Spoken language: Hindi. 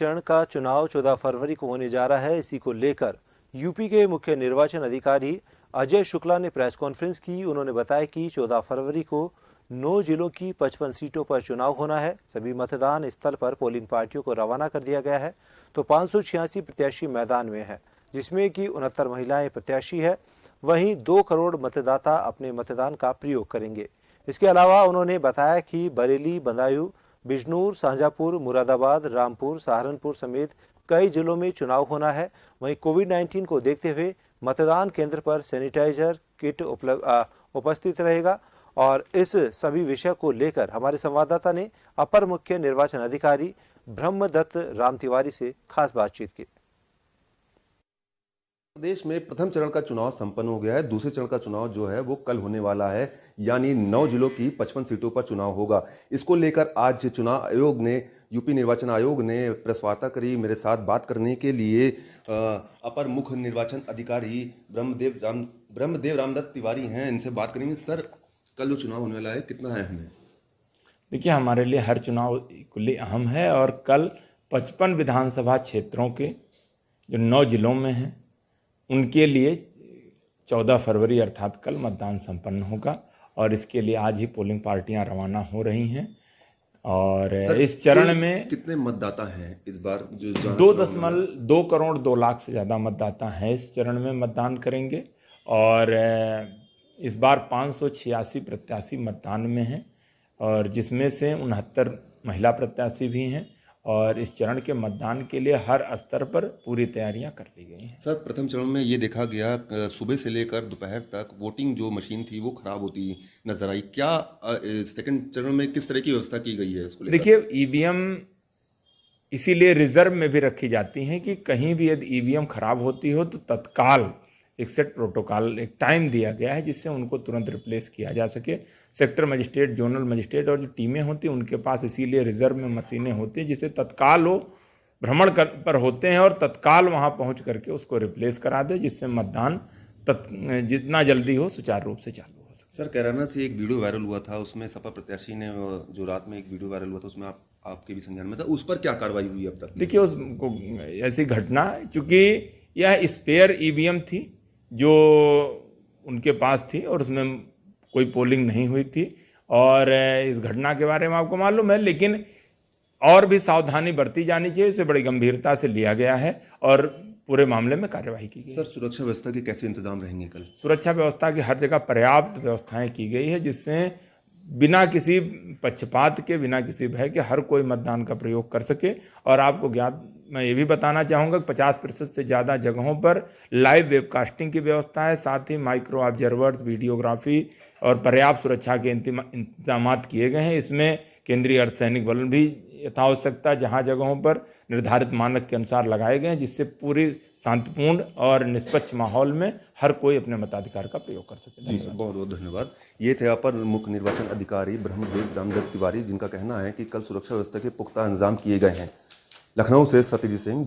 चरण का चुनाव 14 फरवरी को होने जा रहा है। इसी को लेकर यूपी के मुख्य निर्वाचन अधिकारी अजय शुक्ला ने प्रेस कॉन्फ्रेंस की। उन्होंने बताया कि 14 फरवरी को 9 जिलों की 55 सीटों पर चुनाव होना है। सभी मतदान स्थल पर पोलिंग पार्टियों को रवाना कर दिया गया है। तो 586 प्रत्याशी मैदान में है, जिसमें कि 69 महिलाएं प्रत्याशी है। वहीं 2 करोड़ मतदाता अपने मतदान का प्रयोग करेंगे। इसके अलावा उन्होंने बताया कि बरेली, बदायूं, बिजनौर, शाहजहांपुर, मुरादाबाद, रामपुर, सहारनपुर समेत कई जिलों में चुनाव होना है। वहीं कोविड-19 को देखते हुए मतदान केंद्र पर सैनिटाइजर किट उपस्थित रहेगा। और इस सभी विषय को लेकर हमारे संवाददाता ने अपर मुख्य निर्वाचन अधिकारी ब्रह्मदत्त राम तिवारी से खास बातचीत की। प्रदेश में प्रथम चरण का चुनाव संपन्न हो गया है। दूसरे चरण का चुनाव जो है वो कल होने वाला है, यानी 9 जिलों की 55 सीटों पर चुनाव होगा। इसको लेकर आज चुनाव आयोग ने, यूपी निर्वाचन आयोग ने प्रेस वार्ता करी। मेरे साथ बात करने के लिए अपर मुख्य निर्वाचन अधिकारी ब्रह्मदेव रामदत्त तिवारी हैं। इनसे बात करेंगे। सर, कल जो चुनाव होने वाला है कितना अहम है? देखिए, हमारे लिए हर चुनाव इक्वली अहम है और कल 55 विधानसभा क्षेत्रों के जो 9 जिलों में हैं उनके लिए 14 फरवरी अर्थात कल मतदान संपन्न होगा और इसके लिए आज ही पोलिंग पार्टियां रवाना हो रही हैं। और इस चरण में कितने मतदाता हैं इस बार? जो 2 करोड़ 2 लाख से ज़्यादा मतदाता हैं इस चरण में मतदान करेंगे। और इस बार 586 प्रत्याशी मतदान में हैं और जिसमें से 69 महिला प्रत्याशी भी हैं। और इस चरण के मतदान के लिए हर स्तर पर पूरी तैयारियां कर ली गई हैं। सर, प्रथम चरण में ये देखा गया सुबह से लेकर दोपहर तक वोटिंग जो मशीन थी वो खराब होती नजर आई। क्या सेकंड चरण में किस तरह की व्यवस्था की गई है इसको लेकर? देखिए, ईवीएम इसीलिए रिजर्व में भी रखी जाती हैं कि कहीं भी यदि ईवीएम खराब होती हो तो तत्काल एक सेट प्रोटोकॉल, एक टाइम दिया गया है जिससे उनको तुरंत रिप्लेस किया जा सके। सेक्टर मजिस्ट्रेट, जोनल मजिस्ट्रेट और जो टीमें होती हैं उनके पास इसीलिए रिजर्व में मशीनें होती हैं जिसे तत्काल वो भ्रमण पर होते हैं और तत्काल वहां पहुंच करके उसको रिप्लेस करा दे, जिससे मतदान जितना जल्दी हो सुचारू रूप से चालू हो सके। सर, कैराना से एक वीडियो वायरल हुआ था, उसमें सपा प्रत्याशी ने जो रात में एक वीडियो वायरल हुआ था उसमें आपके भी संज्ञान में था, उस पर क्या कार्रवाई हुई अब तक? देखिए, उसको ऐसी घटना, चूंकि यह स्पेयर ईवीएम थी जो उनके पास थी और उसमें कोई पोलिंग नहीं हुई थी और इस घटना के बारे में आपको मालूम है, लेकिन और भी सावधानी बरती जानी चाहिए। इसे बड़ी गंभीरता से लिया गया है और पूरे मामले में कार्यवाही की गई। सर, सुरक्षा व्यवस्था के कैसे इंतजाम रहेंगे कल? सुरक्षा व्यवस्था की हर जगह पर्याप्त व्यवस्थाएं की गई है जिससे बिना किसी पक्षपात के, बिना किसी भय के हर कोई मतदान का प्रयोग कर सके। और आपको मैं ये भी बताना चाहूँगा कि 50% से ज़्यादा जगहों पर लाइव वेबकास्टिंग की व्यवस्था है। साथ ही माइक्रो ऑब्जर्वर्स, वीडियोग्राफी और पर्याप्त सुरक्षा के इंतजाम किए गए हैं। इसमें केंद्रीय अर्धसैनिक बल भी यथावश्यकता जहां जगहों पर निर्धारित मानक के अनुसार लगाए गए हैं, जिससे पूरी शांतिपूर्ण और निष्पक्ष माहौल में हर कोई अपने मताधिकार का प्रयोग कर सके। जी सर, बहुत बहुत धन्यवाद। ये थे अपर मुख्य निर्वाचन अधिकारी ब्रह्मदेव रामदत्त तिवारी, जिनका कहना है कि कल सुरक्षा व्यवस्था के पुख्ता इंतजाम किए गए हैं। लखनऊ से सत्यजीत सिंह।